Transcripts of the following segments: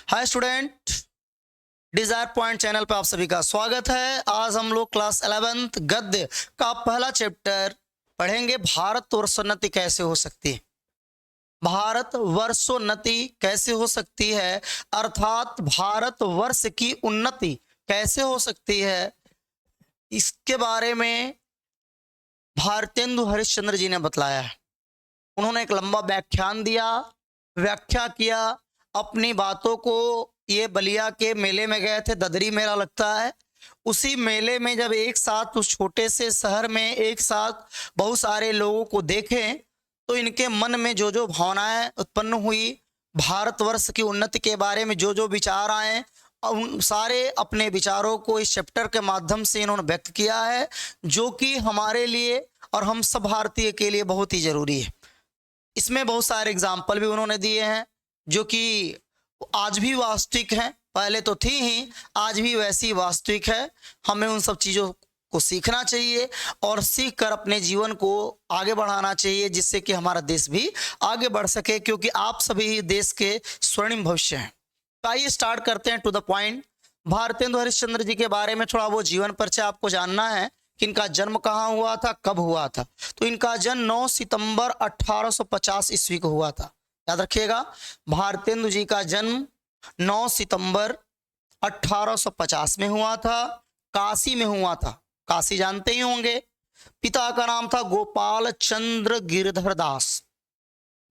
हाय student, Desire Point channel पे आप सभी का स्वागत है। आज हम लोग क्लास 11th गद्य का पहला चैप्टर पढ़ेंगे। भारत वर्षोन्नति कैसे हो सकती है। भारत वर्षोन्नति कैसे हो सकती है, अर्थात भारत वर्ष की उन्नति कैसे हो सकती है, इसके बारे में भारतेंदु हरिश्चंद्र जी ने बतलाया है। उन्होंने एक लंबा व्याख्यान दिया, व्याख्या किया अपनी बातों को। ये बलिया के मेले में गए थे, ददरी मेला लगता है। उसी मेले में जब एक साथ उस छोटे से शहर में एक साथ बहुत सारे लोगों को देखें तो इनके मन में जो जो भावनाएं उत्पन्न हुई, भारतवर्ष की उन्नति के बारे में जो जो विचार आए, उन सारे अपने विचारों को इस चैप्टर के माध्यम से इन्होंने व्यक्त किया है, जो कि हमारे लिए और हम सब भारतीय के लिए बहुत ही जरूरी है। इसमें बहुत सारे एग्जाम्पल भी उन्होंने दिए हैं जो कि आज भी वास्तविक हैं, पहले तो थी ही, आज भी वैसी वास्तविक है। हमें उन सब चीज़ों को सीखना चाहिए और सीख कर अपने जीवन को आगे बढ़ाना चाहिए, जिससे कि हमारा देश भी आगे बढ़ सके, क्योंकि आप सभी ही देश के स्वर्णिम भविष्य हैं। तो आइए स्टार्ट करते हैं to the point. Bharatendu Harishchandra ji के बारे में थोड़ा वो जीवन परिचय आपको जानना है कि इनका जन्म कहाँ हुआ था, कब हुआ था। तो इनका जन्म 9 सितंबर 1850 ईस्वी को हुआ था। याद रखिएगा, भारतेंदु जी का जन्म 9 सितंबर 1850 में हुआ था, काशी में हुआ था। काशी जानते ही होंगे। पिता का नाम था गोपाल चंद्र गिरधर दास।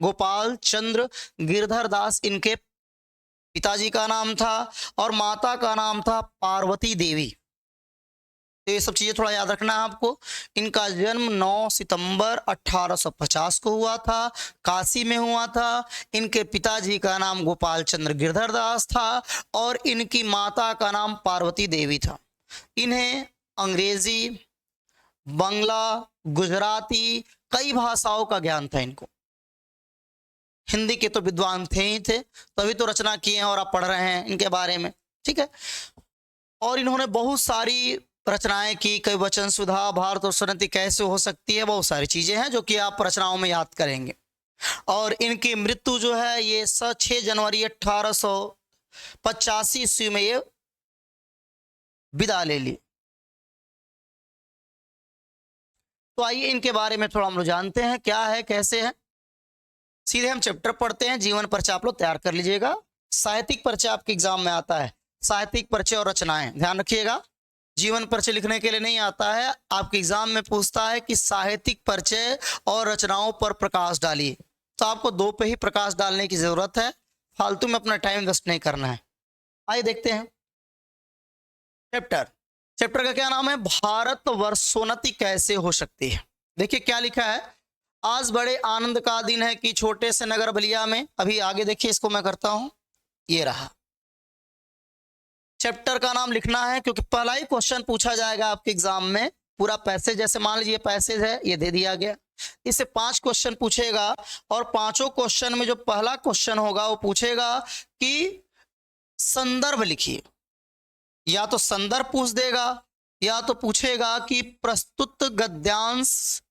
गोपाल चंद्र गिरधर दास इनके पिताजी का नाम था और माता का नाम था पार्वती देवी। तो ये सब चीजें थोड़ा याद रखना है आपको। इनका जन्म 9 सितंबर 1850 को हुआ था, काशी में हुआ था। इनके पिताजी का नाम गोपाल चंद्र गिरधर दास था और इनकी माता का नाम पार्वती देवी था। इन्हें अंग्रेजी, बंगला, गुजराती कई भाषाओं का ज्ञान था इनको। हिंदी के तो विद्वान थे ही थे, तभी तो रचना किए हैं और आप पढ़ रहे हैं इनके बारे में, ठीक है। और इन्होंने बहुत सारी रचनाएं की, कई वचन सुधा, भारत वर्षोन्नति कैसे हो सकती है, बहुत सारी चीजें हैं जो कि आप रचनाओं में याद करेंगे। और इनकी मृत्यु जो है ये 6 जनवरी 1885 ईस्वी में ये विदा ले ली। तो आइए इनके बारे में थोड़ा हम लोग जानते हैं क्या है कैसे है। सीधे हम चैप्टर पढ़ते हैं। जीवन परिचय आप लोग तैयार कर लीजिएगा। साहित्यिक परिचय आपके एग्जाम में आता है, साहित्यिक परिचय और रचनाएं, ध्यान रखिएगा। जीवन परिचय लिखने के लिए नहीं आता है, आपके एग्जाम में पूछता है कि साहित्यिक परिचय और रचनाओं पर प्रकाश डालिए। तो आपको 2 पे ही प्रकाश डालने की जरूरत है, फालतू में अपना टाइम वेस्ट नहीं करना है। आइए देखते हैं चैप्टर। चैप्टर का क्या नाम है, भारत वर्षोन्नति कैसे हो सकती है। देखिए क्या लिखा है। आज बड़े आनंद का दिन है कि छोटे से नगर बलिया में, अभी आगे देखिए, इसको मैं करता हूं, ये रहा। चैप्टर का नाम लिखना है क्योंकि पहला ही क्वेश्चन पूछा जाएगा आपके एग्जाम में। पूरा पैसेज, जैसे मान लीजिए पैसेज है, ये दे दिया गया, इससे 5 क्वेश्चन पूछेगा और पांचों क्वेश्चन में जो पहला क्वेश्चन होगा वो पूछेगा कि संदर्भ लिखिए। या तो संदर्भ पूछ देगा या तो पूछेगा कि प्रस्तुत गद्यांश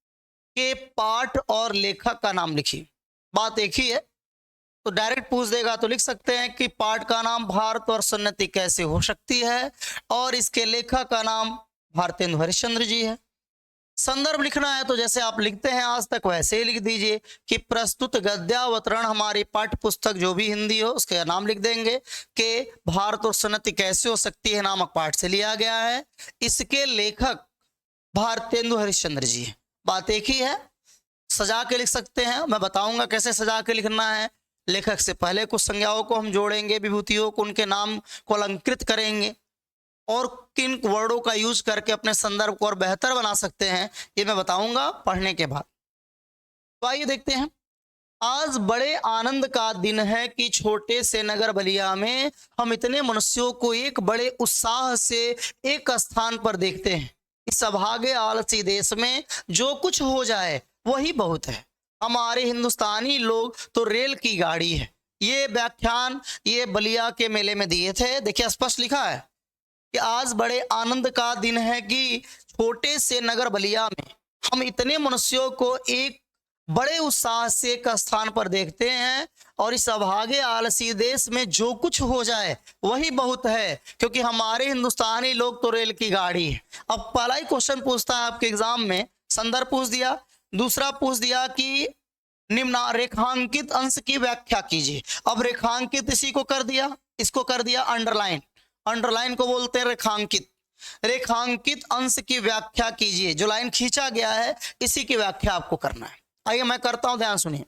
के पाठ और लेखक का नाम लिखिए। बात एक ही है, तो डायरेक्ट पूछ देगा तो लिख सकते हैं कि पाठ का नाम भारत वर्षोन्नति कैसे हो सकती है और इसके लेखक का नाम भारतेंदु हरिश्चंद्र जी है। संदर्भ लिखना है तो जैसे आप लिखते हैं आज तक वैसे ही लिख दीजिए कि प्रस्तुत गद्यावतरण हमारी पाठ्य पुस्तक जो भी हिंदी हो उसके नाम लिख देंगे कि भारत वर्षोन्नति कैसे हो सकती है नामक पाठ से लिया गया है। इसके लेखक भारतेंदु हरिश्चंद्र जी है। बात एक ही है, सजा के लिख सकते हैं, मैं बताऊंगा कैसे सजा के लिखना है। लेखक से पहले कुछ संज्ञाओं को हम जोड़ेंगे, विभूतियों को, उनके नाम को अलंकृत करेंगे और किन वर्डों का यूज करके अपने संदर्भ को और बेहतर बना सकते हैं, ये मैं बताऊंगा पढ़ने के बाद। तो आइए देखते हैं। आज बड़े आनंद का दिन है कि छोटे से नगर बलिया में हम इतने मनुष्यों को एक बड़े उत्साह से एक स्थान पर देखते हैं। इस अभागे आलसी देश में जो कुछ हो जाए वही बहुत है। हमारे हिंदुस्तानी लोग तो रेल की गाड़ी है। ये व्याख्यान ये बलिया के मेले में दिए थे। देखिए स्पष्ट लिखा है कि आज बड़े आनंद का दिन है कि छोटे से नगर बलिया में हम इतने मनुष्यों को एक बड़े उत्साह से एक स्थान पर देखते हैं, और इस अभागे आलसी देश में जो कुछ हो जाए वही बहुत है, क्योंकि हमारे हिंदुस्तानी लोग तो रेल की गाड़ी है। अब पहला ही क्वेश्चन पूछता है आपके एग्जाम में, संदर्भ पूछ दिया, दूसरा पूछ दिया कि निम्न रेखांकित अंश की व्याख्या कीजिए। अब रेखांकित इसी को कर दिया, इसको कर दिया अंडरलाइन, अंडरलाइन को बोलते हैं रेखांकित। रेखांकित अंश की व्याख्या कीजिए, जो लाइन खींचा गया है इसी की व्याख्या आपको करना है। आइए मैं करता हूं, ध्यान सुनिए।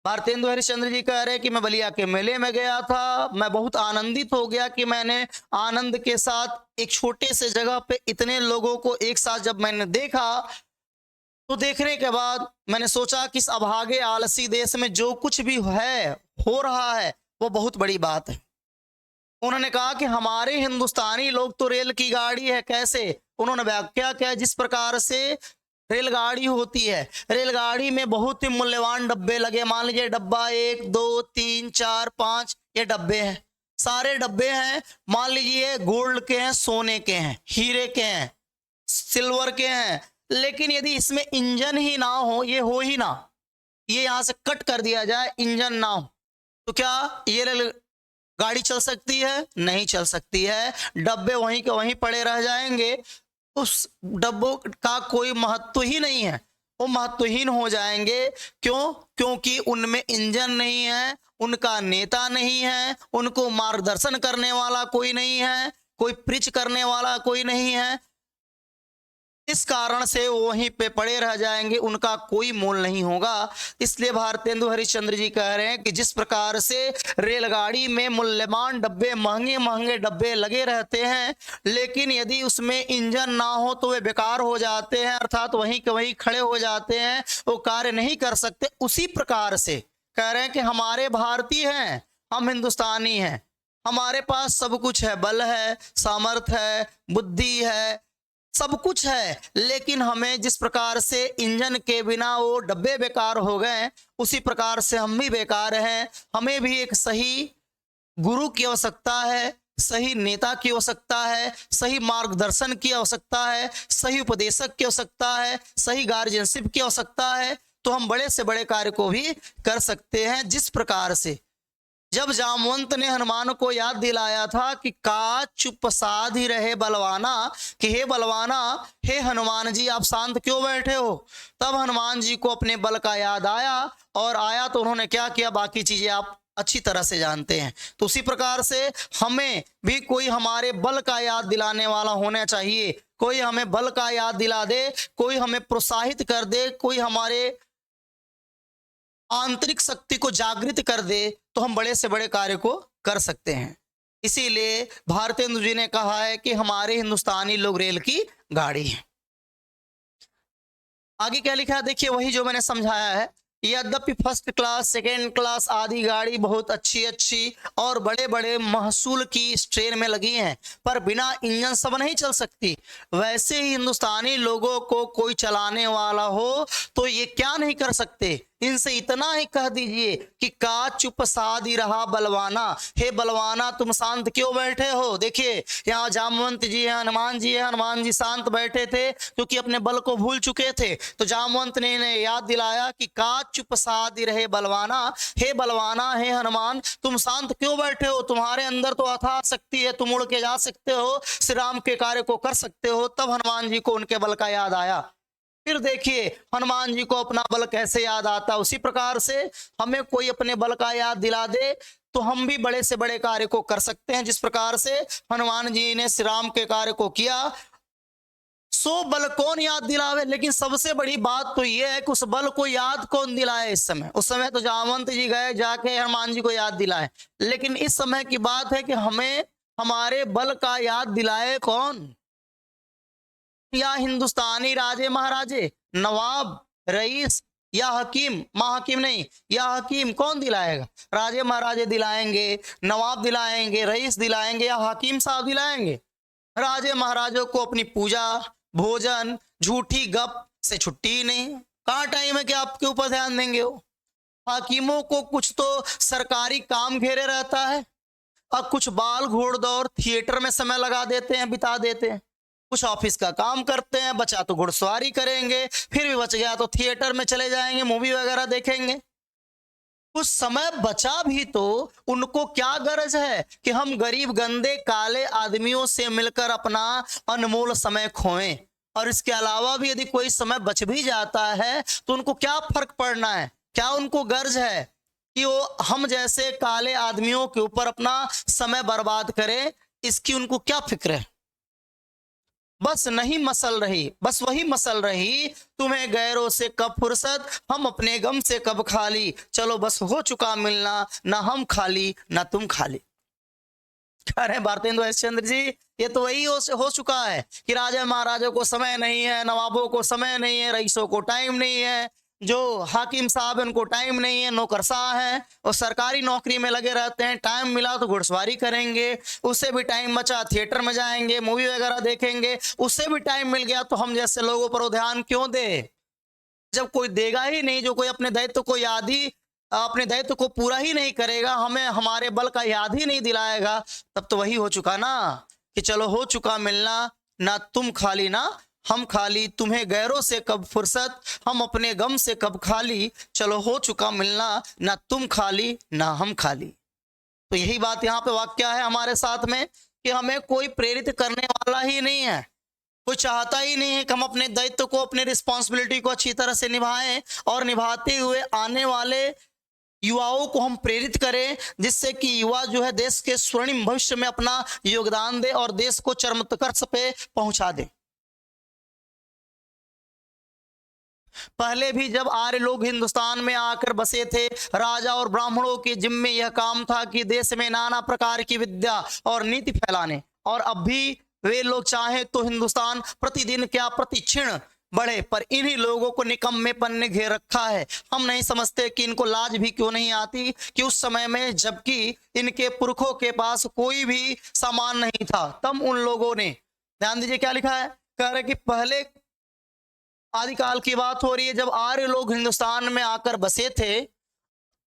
भारतेंदु हरिश्चंद्र जी कह रहे हैं कि मैं बलिया के मेले में गया था, मैं बहुत आनंदित हो गया कि मैंने आनंद के साथ एक छोटे से जगह पे इतने लोगों को एक साथ जब मैंने देखा, तो देखने के बाद मैंने सोचा कि इस अभागे आलसी देश में जो कुछ भी है, हो रहा है, वो बहुत बड़ी बात है। उन्होंने कहा कि हमारे हिंदुस्तानी लोग तो रेल की गाड़ी है। कैसे? उन्होंने व्याख्या किया, जिस प्रकार से रेलगाड़ी होती है, रेलगाड़ी में बहुत ही मूल्यवान डब्बे लगे, मान लीजिए डब्बा 1 2 3 4 5 ये डब्बे हैं, सारे डब्बे हैं, मान लीजिए गोल्ड के हैं, सोने के हैं, हीरे के हैं, सिल्वर के हैं, लेकिन यदि इसमें इंजन ही ना हो, ये हो ही ना, ये यहां से कट कर दिया जाए, इंजन ना हो, तो क्या ये रेल गाड़ी चल सकती है? नहीं चल सकती है। डब्बे वहीं के वहीं पड़े रह जाएंगे, उस डब्बों का कोई महत्व ही नहीं है, वो महत्वहीन हो जाएंगे। क्यों? क्योंकि उनमें इंजन नहीं है, उनका नेता नहीं है, उनको मार्गदर्शन करने वाला कोई नहीं है, कोई प्रीच करने वाला कोई नहीं है। इस कारण से वो वहीं पे पड़े रह जाएंगे, उनका कोई मोल नहीं होगा। इसलिए भारतेंदु हरिश्चंद्र जी कह रहे हैं कि जिस प्रकार से रेलगाड़ी में मूल्यवान डब्बे, महंगे महंगे डब्बे लगे रहते हैं, लेकिन यदि उसमें इंजन ना हो तो वे बेकार हो जाते हैं, अर्थात वहीं के वहीं खड़े हो जाते हैं, वो कार्य नहीं कर सकते। उसी प्रकार से कह रहे हैं कि हमारे भारतीय हैं, हम हिंदुस्तानी हैं, हमारे पास सब कुछ है, बल है, सामर्थ्य है, बुद्धि है, सब कुछ है, लेकिन हमें जिस प्रकार से इंजन के बिना वो डब्बे बेकार हो गए, उसी प्रकार से हम भी बेकार हैं। हमें भी एक सही गुरु की आवश्यकता है, सही नेता की आवश्यकता है, सही मार्गदर्शन की आवश्यकता है, सही उपदेशक की आवश्यकता है, सही गार्जियनशिप की आवश्यकता है, तो हम बड़े से बड़े कार्य को भी कर सकते हैं। जिस प्रकार से जब जामवंत ने हनुमान को याद दिलाया था कि का चुप साध ही रहे बलवाना, कि हे बलवाना, हे हनुमान जी आप शांत क्यों बैठे हो, तब हनुमान जी को अपने बल का याद आया, और आया तो उन्होंने क्या किया, बाकी चीजें आप अच्छी तरह से जानते हैं। तो उसी प्रकार से हमें भी कोई हमारे बल का याद दिलाने वाला होना चाहिए, कोई हमें बल का याद दिला दे, कोई हमें प्रोत्साहित कर दे, कोई हमारे आंतरिक शक्ति को जागृत कर दे, तो हम बड़े से बड़े कार्य को कर सकते हैं। इसीलिए भारतेंदु जी ने कहा है कि हमारे हिंदुस्तानी लोग रेल की गाड़ी हैं। आगे क्या लिखा है देखिए, वही जो मैंने समझाया है। यद्यपि फर्स्ट क्लास, सेकेंड क्लास आदि गाड़ी बहुत अच्छी अच्छी और बड़े बड़े महसूल की इस ट्रेन में लगी हैं, पर बिना इंजन सब नहीं चल सकती। वैसे ही हिंदुस्तानी लोगों को कोई चलाने वाला हो तो ये क्या नहीं कर सकते, इनसे इतना ही कह दीजिए कि का चुप साधी रहा बलवाना, हे बलवाना तुम शांत क्यों बैठे हो। देखिए यहाँ जामवंत जी है, हनुमान जी है, हनुमान जी शांत बैठे थे क्योंकि अपने बल को भूल चुके थे, तो जामवंत ने इन्हें याद दिलाया कि का चुप साधी रहे बलवाना, हे बलवाना, हे हनुमान तुम शांत क्यों बैठे हो, तुम्हारे अंदर तो अथाह शक्ति है, तुम उड़ के जा सकते हो, श्री राम के कार्य को कर सकते हो। तब हनुमान जी को उनके बल का याद आया। फिर देखिए हनुमान जी को अपना बल कैसे याद आता, उसी प्रकार से हमें कोई अपने बल का याद दिला दे तो हम भी बड़े से बड़े कार्य को कर सकते हैं। जिस प्रकार से हनुमान जी ने श्री राम के कार्य को किया, सो बल कौन याद दिलावे, लेकिन सबसे बड़ी बात तो यह है कि उस बल को याद कौन दिलाए। इस समय, उस समय तो जामवंत जी गए जाके हनुमान जी को याद दिलाए, लेकिन इस समय की बात है कि हमें हमारे बल का याद दिलाए कौन, या हिंदुस्तानी राजे महाराजे, नवाब, रईस या हकीम, महाकिम नहीं, या हकीम, कौन दिलाएगा? राजे महाराजे दिलाएंगे, नवाब दिलाएंगे, रईस दिलाएंगे या हकीम साहब दिलाएंगे? राजे महाराजों को अपनी पूजा, भोजन, झूठी गप से छुट्टी ही नहीं, कहाँ टाइम है कि आपके ऊपर ध्यान देंगे वो। हाकिमों को कुछ तो सरकारी काम घेरे रहता है और कुछ बाल घोड़दौड़ थिएटर में समय लगा देते हैं, बिता देते हैं। कुछ ऑफिस का काम करते हैं, बचा तो घुड़सवारी करेंगे, फिर भी बच गया तो थिएटर में चले जाएंगे, मूवी वगैरह देखेंगे। कुछ समय बचा भी तो उनको क्या गरज है कि हम गरीब गंदे काले आदमियों से मिलकर अपना अनमोल समय खोएं। और इसके अलावा भी यदि कोई समय बच भी जाता है तो उनको क्या फर्क पड़ना है, क्या उनको गर्ज है कि वो हम जैसे काले आदमियों के ऊपर अपना समय बर्बाद करें, इसकी उनको क्या फिक्र है। बस नहीं मसल रही, बस वही मसल रही, तुम्हें गैरों से कब फुर्सत, हम अपने गम से कब खाली, चलो बस हो चुका मिलना, ना हम खाली ना तुम खाली। कह रहे भारतेंदु हरिश्चंद्र जी, ये तो वही हो चुका है कि राजा महाराजों को समय नहीं है, नवाबों को समय नहीं है, रईसों को टाइम नहीं है, जो हाकिम साहब उनको टाइम नहीं है, नौकरशाह हैं और सरकारी नौकरी में लगे रहते हैं, टाइम मिला तो घुड़सवारी करेंगे, उससे भी टाइम बचा थिएटर में जाएंगे, मूवी वगैरह देखेंगे, उससे भी टाइम मिल गया तो हम जैसे लोगों पर वो ध्यान क्यों दे। जब कोई देगा ही नहीं, जो कोई अपने दायित्व को याद ही अपने दायित्व को पूरा ही नहीं करेगा, हमें हमारे बल का याद ही नहीं दिलाएगा, तब तो वही हो चुका ना कि चलो हो चुका मिलना, ना तुम खाली ना हम खाली, तुम्हें गैरों से कब फुर्सत, हम अपने गम से कब खाली, चलो हो चुका मिलना, ना तुम खाली ना हम खाली। तो यही बात यहाँ पे वाक्य है हमारे साथ में कि हमें कोई प्रेरित करने वाला ही नहीं है, कोई चाहता ही नहीं है कि हम अपने दायित्व को, अपने रिस्पॉन्सिबिलिटी को अच्छी तरह से निभाएं और निभाते हुए आने वाले युवाओं को हम प्रेरित करें, जिससे कि युवा जो है देश के स्वर्णिम भविष्य में अपना योगदान दे और देश को चरमोत्कर्ष पे पहुंचा दे। पहले भी जब आर्य लोग हिंदुस्तान में आकर बसे थे, राजा और ब्राह्मणों के जिम्मे यह काम था कि देश में नाना प्रकार की विद्या और नीति फैलाने, और अब भी वे लोग चाहे तो हिंदुस्तान प्रतिदिन क्या प्रतिक्षण बढ़े, पर इन्हीं लोगों को निकम्मेपन ने घेर रखा है। हम नहीं समझते कि इनको लाज भी क्यों नहीं आती कि उस समय में जबकि इनके पुरखों के पास कोई भी सामान नहीं था, तब उन लोगों ने, ध्यान दीजिए क्या लिखा है, कह रहे कि पहले आदिकाल की बात हो रही है, जब आर्य लोग हिंदुस्तान में आकर बसे थे,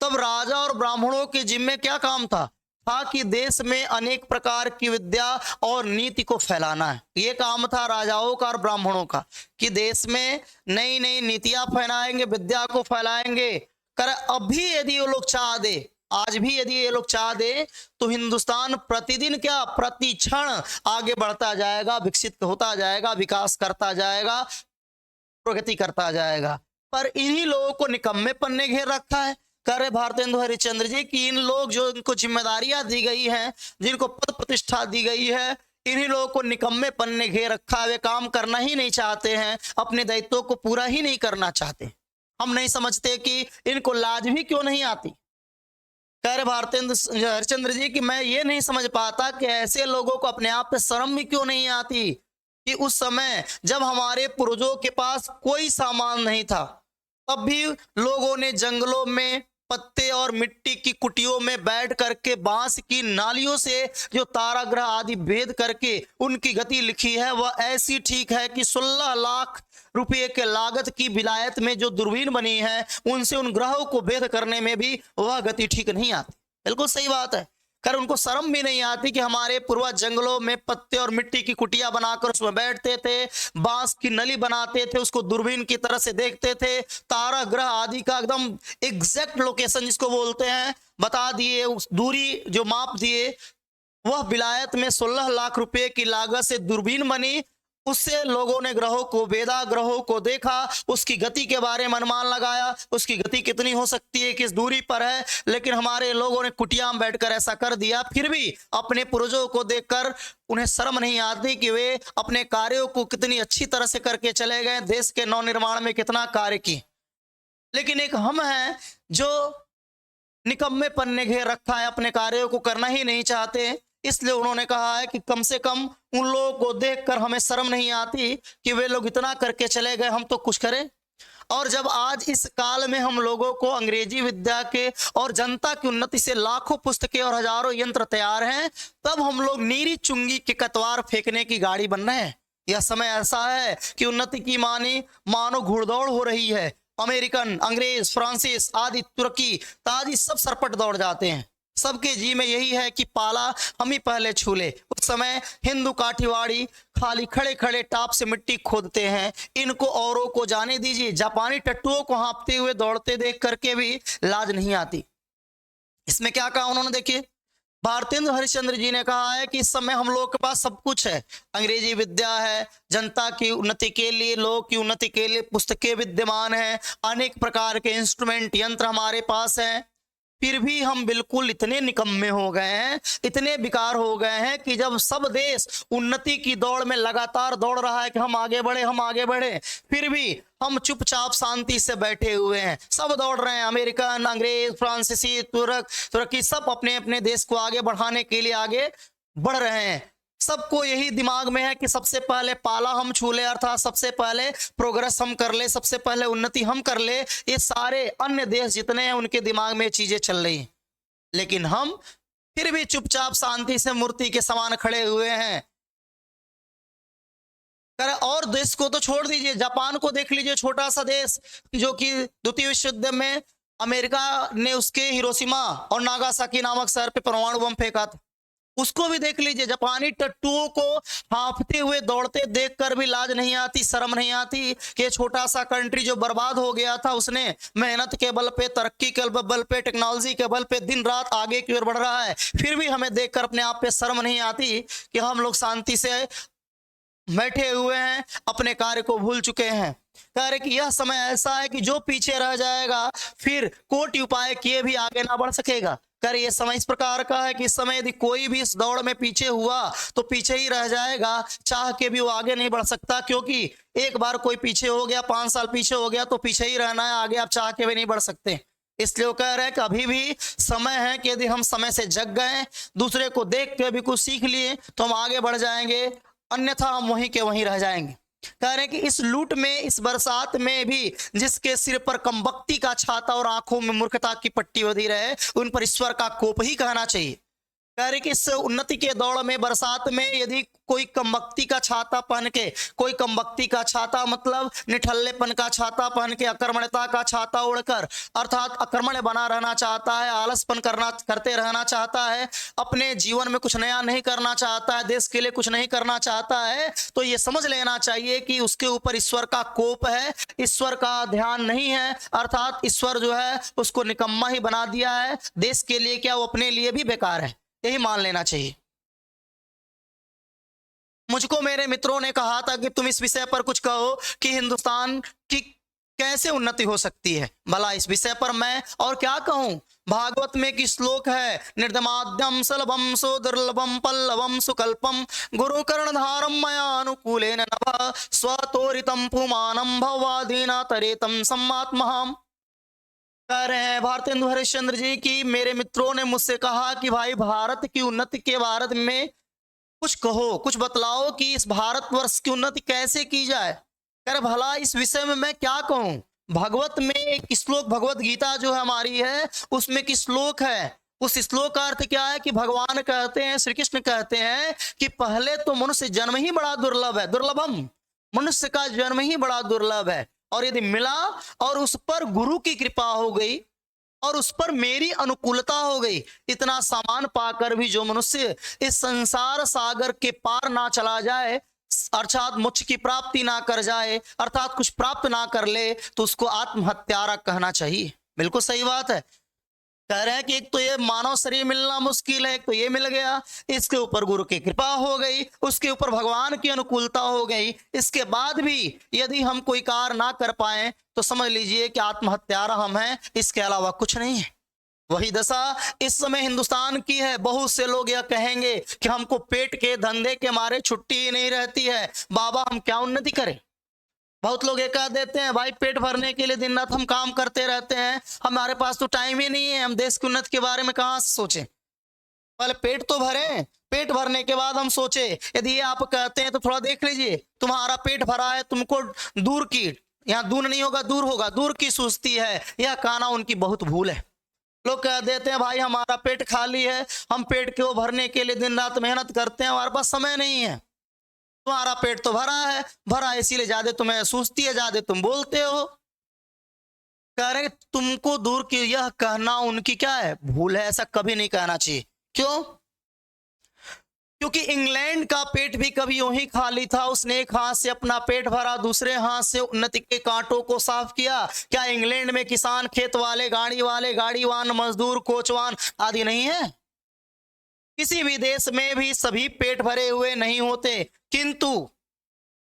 तब राजा और ब्राह्मणों के जिम्मे क्या काम था कि देश में अनेक प्रकार की विद्या और नीति को फैलाना है। ये काम था राजाओं का और ब्राह्मणों का कि देश में नई नई नीतियां फैलाएंगे, विद्या को फैलाएंगे। कर अभी यदि ये लोग चाह दे, आज भी यदि ये लोग चाह दे, तो हिंदुस्तान प्रतिदिन क्या प्रतिक्षण आगे बढ़ता जाएगा, विकसित होता जाएगा, विकास करता जाएगा, प्रगति करता जाएगा। पर इन्हीं लोगों को निकम्मेपन ने घेर रखा है। करे भारतेंदु हरिश्चंद्र जी कि इन लोग जो इनको जिम्मेदारियां दी गई हैं, जिनको पद प्रतिष्ठा दी गई है, इन्हीं लोगों को निकम्मेपन ने घेर रखा है। वे काम करना ही नहीं चाहते हैं, अपने दायित्वों को पूरा ही नहीं करना चाहते। हम नहीं समझते कि इनको लाज भी क्यों नहीं आती। कह रहे भारतेंदु हरिश्चंद्र जी कि मैं ये नहीं समझ पाता कि ऐसे लोगों को अपने आप पे शर्म भी क्यों नहीं आती कि उस समय जब हमारे पूर्वजों के पास कोई सामान नहीं था, तब भी लोगों ने जंगलों में पत्ते और मिट्टी की कुटियों में बैठ करके बांस की नालियों से जो ताराग्रह आदि भेद करके उनकी गति लिखी है, वह ऐसी ठीक है कि 16 लाख रुपये के लागत की विलायत में जो दूरबीन बनी है, उनसे उन ग्रहों को भेद करने में भी वह गति ठीक नहीं आती। बिल्कुल सही बात है। कर उनको शर्म भी नहीं आती कि हमारे पूर्वज जंगलों में पत्ते और मिट्टी की कुटिया बनाकर उसमें बैठते थे, बांस की नली बनाते थे, उसको दूरबीन की तरह से देखते थे, तारा ग्रह आदि का एकदम एग्जैक्ट लोकेशन जिसको बोलते हैं बता दिए, उस दूरी जो माप दिए। वह विलायत में 16 लाख रुपए की लागत से दूरबीन बनी, उससे लोगों ने ग्रहों को भेदा, ग्रहों को देखा, उसकी गति के बारे में अनुमान लगाया, उसकी गति कितनी हो सकती है, किस दूरी पर है। लेकिन हमारे लोगों ने कुटिया में बैठकर ऐसा कर दिया। फिर भी अपने पूर्वजों को देखकर उन्हें शर्म नहीं आती कि वे अपने कार्यों को कितनी अच्छी तरह से करके चले गए, देश के नवनिर्माण में कितना कार्य किए। लेकिन एक हम हैं जो निकम्मेपन ने घेर रखा है, अपने कार्यों को करना ही नहीं चाहते। इसलिए उन्होंने कहा है कि कम से कम उन लोगों को देखकर हमें शर्म नहीं आती कि वे लोग इतना करके चले गए, हम तो कुछ करें। और जब आज इस काल में हम लोगों को अंग्रेजी विद्या के और जनता की उन्नति से लाखों पुस्तकें और हजारों यंत्र तैयार हैं, तब हम लोग नीरी चुंगी के कतवार फेंकने की गाड़ी बन रहे हैं। यह समय ऐसा है कि उन्नति की मानो घुड़दौड़ हो रही है। अमेरिकन, अंग्रेज, फ्रांसीस आदि, तुर्की आदि सब सरपट दौड़ जाते हैं। सबके जी में यही है कि पाला हम ही पहले छू ले। उस समय हिंदू काठियावाड़ी खाली खड़े खड़े टाप से मिट्टी खोदते हैं, इनको औरों को जाने दीजिए। जापानी टट्टुओं को हाँफते हुए दौड़ते देख करके भी लाज नहीं आती। इसमें क्या कहा उन्होंने, देखिए भारतेंद्र हरिश्चंद्र जी ने कहा है कि इस समय हम लोग के पास सब कुछ है, अंग्रेजी विद्या है, जनता की उन्नति के लिए, लोग की उन्नति के लिए पुस्तकें विद्यमान है, अनेक प्रकार के इंस्ट्रूमेंट यंत्र हमारे पास हैं, फिर भी हम बिल्कुल इतने निकम्मे हो गए हैं, इतने बेकार हो गए हैं कि जब सब देश उन्नति की दौड़ में लगातार दौड़ रहा है कि हम आगे बढ़े, हम आगे बढ़े, फिर भी हम चुपचाप शांति से बैठे हुए हैं। सब दौड़ रहे हैं, अमेरिकन, अंग्रेज, फ्रांसीसी, तुर्की, सब अपने अपने देश को आगे बढ़ाने के लिए आगे बढ़ रहे हैं। सबको यही दिमाग में है कि सबसे पहले पाला हम छू ले, अर्थात सबसे पहले प्रोग्रेस हम कर ले, सबसे पहले उन्नति हम कर ले। ये सारे अन्य देश जितने हैं उनके दिमाग में ये चीजें चल रही हैं, लेकिन हम फिर भी चुपचाप शांति से मूर्ति के समान खड़े हुए हैं। और देश को तो छोड़ दीजिए, जापान को देख लीजिए, छोटा सा देश जो कि द्वितीय विश्व युद्ध में अमेरिका ने उसके हिरोशिमा और नागासाकी नामक शहर पे परमाणु बम फेंका था, उसको भी देख लीजिए। जापानी टट्टुओं को हाँफते हुए दौड़ते देखकर भी लाज नहीं आती, शर्म नहीं आती कि छोटा सा कंट्री जो बर्बाद हो गया था, उसने मेहनत के बल पे, तरक्की के बल पे, टेक्नोलॉजी के बल पे दिन रात आगे की ओर बढ़ रहा है, फिर भी हमें देखकर अपने आप पे शर्म नहीं आती कि हम लोग शांति से बैठे हुए हैं, अपने कार्य को भूल चुके हैं। कह रहे कि यह समय ऐसा है कि जो पीछे रह जाएगा फिर कोटि उपाय किए भी आगे ना बढ़ सकेगा। कर ये समय इस प्रकार का है कि इस समय यदि कोई भी इस दौड़ में पीछे हुआ तो पीछे ही रह जाएगा, चाह के भी वो आगे नहीं बढ़ सकता, क्योंकि एक बार कोई पीछे हो गया, 5 साल पीछे हो गया तो पीछे ही रहना है, आगे आप चाह के भी नहीं बढ़ सकते। इसलिए वो कह रहे हैं कि अभी भी समय है कि यदि हम समय से जग गए, दूसरे को देख के भी कुछ सीख लिए तो हम आगे बढ़ जाएंगे, अन्यथा हम वहीं के वहीं रह जाएंगे। कह रहे हैं कि इस लूट में, इस बरसात में भी जिसके सिर पर कमबख्ती का छाता और आंखों में मूर्खता की पट्टी बंधी रहे, उन पर ईश्वर का कोप ही कहना चाहिए। कह रहे कि इस उन्नति के दौड़ में, बरसात में यदि कोई कमबख्ती का छाता पहन के, कोई कमबख्ती का छाता मतलब निठल्लेपन का छाता पहन के, अकर्मण्यता का छाता उड़कर, अर्थात अकर्मण्य बना रहना चाहता है, आलसपन करते रहना चाहता है, अपने जीवन में कुछ नया नहीं करना चाहता है, देश के लिए कुछ नहीं करना चाहता है, तो ये समझ लेना चाहिए कि उसके ऊपर ईश्वर का कोप है, ईश्वर का ध्यान नहीं है, अर्थात ईश्वर जो है उसको निकम्मा ही बना दिया है। देश के लिए क्या, वो अपने लिए भी बेकार है, यही मान लेना चाहिए। मुझको मेरे मित्रों ने कहा था कि तुम इस विषय पर कुछ कहो कि हिंदुस्तान की कैसे उन्नति हो सकती है। भला इस विषय पर मैं और क्या कहूं। भागवत में की श्लोक है, निर्दमाद्यम सलभम सो दुर्लभम पल्लवम सुकल्पम गुरु कर्णधारम मया अनुकूलेन नभ स्वतोरितम पुमानम भवादीना तरेतम सम्मात्महम। कह रहे हैं भारतेंदु हरिश्चंद्र जी की मेरे मित्रों ने मुझसे कहा कि भाई भारत की उन्नति के बारे में कुछ कहो, कुछ बतलाओ कि इस भारतवर्ष की उन्नति कैसे की जाए। कह रहे भला इस विषय में मैं क्या कहूं। भगवत में एक श्लोक, भगवत गीता जो है हमारी है, उसमें की श्लोक है, उस श्लोक का अर्थ क्या है कि भगवान कहते हैं, श्री कृष्ण कहते हैं कि पहले तो मनुष्य जन्म ही बड़ा दुर्लभ है, दुर्लभम, मनुष्य का जन्म ही बड़ा दुर्लभ है, और यदि मिला और उस पर गुरु की कृपा हो गई और उस पर मेरी अनुकूलता हो गई, इतना सामान पाकर भी जो मनुष्य इस संसार सागर के पार ना चला जाए, अर्थात मोक्ष की प्राप्ति ना कर जाए, अर्थात कुछ प्राप्त ना कर ले, तो उसको आत्महत्यारा कहना चाहिए। बिल्कुल सही बात है। कह रहे हैं कि एक तो ये मानव शरीर मिलना मुश्किल है, एक तो ये मिल गया, इसके ऊपर गुरु की कृपा हो गई, उसके ऊपर भगवान की अनुकूलता हो गई, इसके बाद भी यदि हम कोई कार्य ना कर पाए तो समझ लीजिए कि आत्महत्यारा हम हैं, इसके अलावा कुछ नहीं है। वही दशा इस समय हिंदुस्तान की है। बहुत से लोग यह कहेंगे कि हमको पेट के धंधे के मारे छुट्टी ही नहीं रहती है, बाबा हम क्या उन्नति करें। बहुत लोग ये कह देते हैं भाई पेट भरने के लिए दिन रात हम काम करते रहते हैं, हमारे पास तो टाइम ही नहीं है, हम देश की उन्नति के बारे में कहाँ से सोचें। पहले पेट तो भरें, पेट भरने के बाद हम सोचे। यदि ये आप कहते हैं तो थोड़ा देख लीजिए, तुम्हारा पेट भरा है, तुमको दूर की, यहाँ दूर नहीं होगा दूर होगा, दूर की सूझती है, यह कहना उनकी बहुत भूल है। लोग कह देते हैं भाई हमारा पेट खाली है, हम पेट को भरने के लिए दिन रात मेहनत करते हैं, हमारे पास समय नहीं है। तुम्हारा पेट तो भरा है, भरा इसीलिए ज्यादा तुम्हें सूझती है, ज्यादा तुम बोलते हो। कह रहे हैं तुमको दूर की, यह कहना उनकी क्या है, भूल है, ऐसा कभी नहीं कहना चाहिए। क्यों? क्योंकि इंग्लैंड का पेट भी कभी यूं ही खाली था, उसने एक हाथ से अपना पेट भरा, दूसरे हाथ से उन्नति के कांटों को साफ किया। क्या इंग्लैंड में किसान, खेत वाले, गाड़ीवान, मजदूर, कोचवान आदि नहीं है? किसी भी देश में भी सभी पेट भरे हुए नहीं होते, किंतु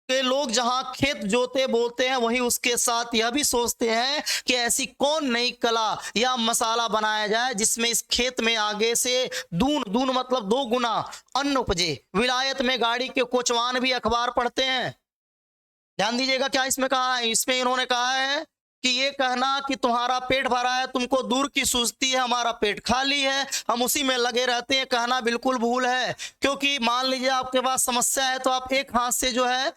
के लोग जहां खेत जोते बोते हैं, वहीं उसके साथ यह भी सोचते हैं कि ऐसी कौन नई कला या मसाला बनाया जाए जिसमें इस खेत में आगे से दून मतलब 2 गुना अन्न उपजे। विलायत में गाड़ी के कोचवान भी अखबार पढ़ते हैं। ध्यान दीजिएगा क्या इसमें कहा है, इसमें इन्होंने कहा है कि ये कहना कि तुम्हारा पेट भरा है, तुमको दूर की सूझती है, हमारा पेट खाली है, हम उसी में लगे रहते हैं, कहना बिल्कुल भूल है। क्योंकि मान लीजिए आपके पास समस्या है, तो आप एक हाथ से जो है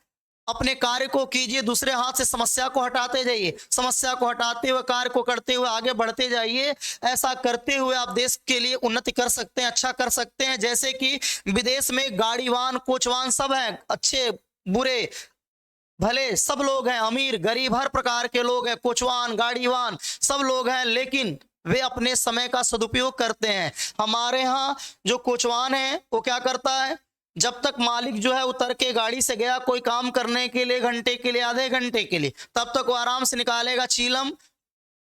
अपने कार्य को कीजिए, दूसरे हाथ से समस्या को हटाते जाइए, समस्या को हटाते हुए कार्य को करते हुए आगे बढ़ते जाइए। ऐसा करते हुए आप देश के लिए उन्नति कर सकते हैं, अच्छा कर सकते हैं। जैसे कि विदेश में गाड़ीवान, कोचवान सब हैं, अच्छे बुरे भले सब लोग हैं, अमीर गरीब हर प्रकार के लोग हैं, कोचवान गाड़ीवान सब लोग हैं, लेकिन वे अपने समय का सदुपयोग करते हैं। हमारे यहाँ जो कोचवान है वो क्या करता है, जब तक मालिक जो है उतर के गाड़ी से गया कोई काम करने के लिए, घंटे के लिए, आधे घंटे के लिए, तब तक वो आराम से निकालेगा चीलम,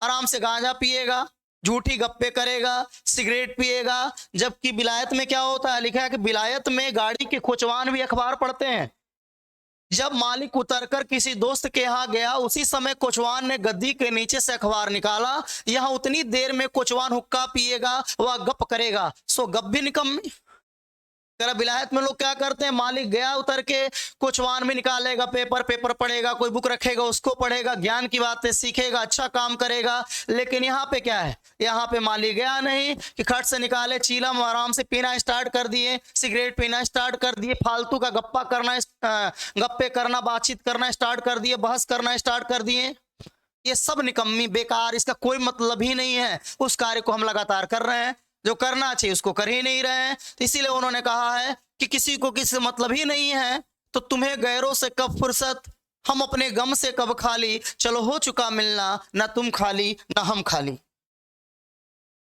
आराम से गांजा पिएगा, झूठी गप्पे करेगा, सिगरेट पिएगा। जबकि विलायत में क्या होता है, लिखा है कि विलायत में गाड़ी के कोचवान भी अखबार पढ़ते हैं। जब मालिक उतरकर किसी दोस्त के यहाँ गया, उसी समय कोचवान ने गद्दी के नीचे से अखबार निकाला। यहाँ उतनी देर में कोचवान हुक्का पिएगा, वह गप करेगा, सो गप भी निकम्मी। तेरा विलायत में लोग क्या करते हैं, मालिक गया उतर के, कोचवान भी निकालेगा पेपर पढ़ेगा, कोई बुक रखेगा उसको पढ़ेगा, ज्ञान की बातें सीखेगा, अच्छा काम करेगा। लेकिन यहाँ पे क्या है, यहाँ पे मालिक गया नहीं कि खट से निकाले चीलम, आराम से पीना स्टार्ट कर दिए, सिगरेट पीना स्टार्ट कर दिए, फालतू का गप्पे करना, बातचीत करना स्टार्ट कर दिए, बहस करना स्टार्ट कर दिए। ये सब निकम्मी, बेकार, इसका कोई मतलब ही नहीं है। उस कार्य को हम लगातार कर रहे हैं, जो करना चाहिए उसको कर ही नहीं रहे हैं। तो इसीलिए उन्होंने कहा है कि किसी को किसी मतलब ही नहीं है, तो तुम्हें गैरों से कब फुर्सत, हम अपने गम से कब खाली, चलो हो चुका मिलना, ना तुम खाली ना हम खाली।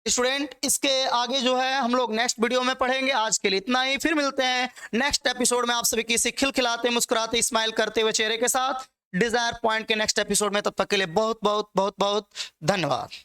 स्टूडेंट, इसके आगे जो है हम लोग नेक्स्ट वीडियो में पढ़ेंगे। आज के लिए इतना ही, फिर मिलते हैं नेक्स्ट एपिसोड में आप सभी की खिलखिलाते, मुस्कुराते, स्माइल करते हुए चेहरे के साथ डिजायर पॉइंट के नेक्स्ट एपिसोड में। तब तक के लिए बहुत बहुत बहुत बहुत धन्यवाद।